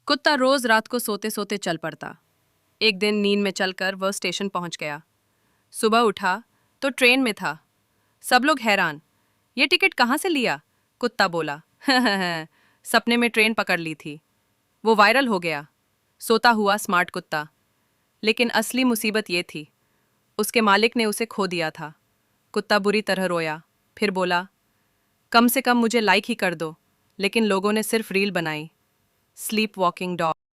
कुत्ता रोज रात को सोते सोते चल पड़ता। एक दिन नींद में चलकर वह स्टेशन पहुंच गया। सुबह उठा तो ट्रेन में था। सब लोग हैरान। ये टिकट कहाँ से लिया? कुत्ता बोला, सपने में ट्रेन पकड़ ली थी। वो वायरल हो गया। सोता हुआ स्मार्ट कुत्ता। लेकिन असली मुसीबत ये थी, उसके मालिक ने उसे खो दिया था। कुत्ता बुरी तरह रोया, फिर बोला, कम से कम मुझे लाइक ही कर दो। लेकिन लोगों ने सिर्फ रील बनाई। Sleep walking dog.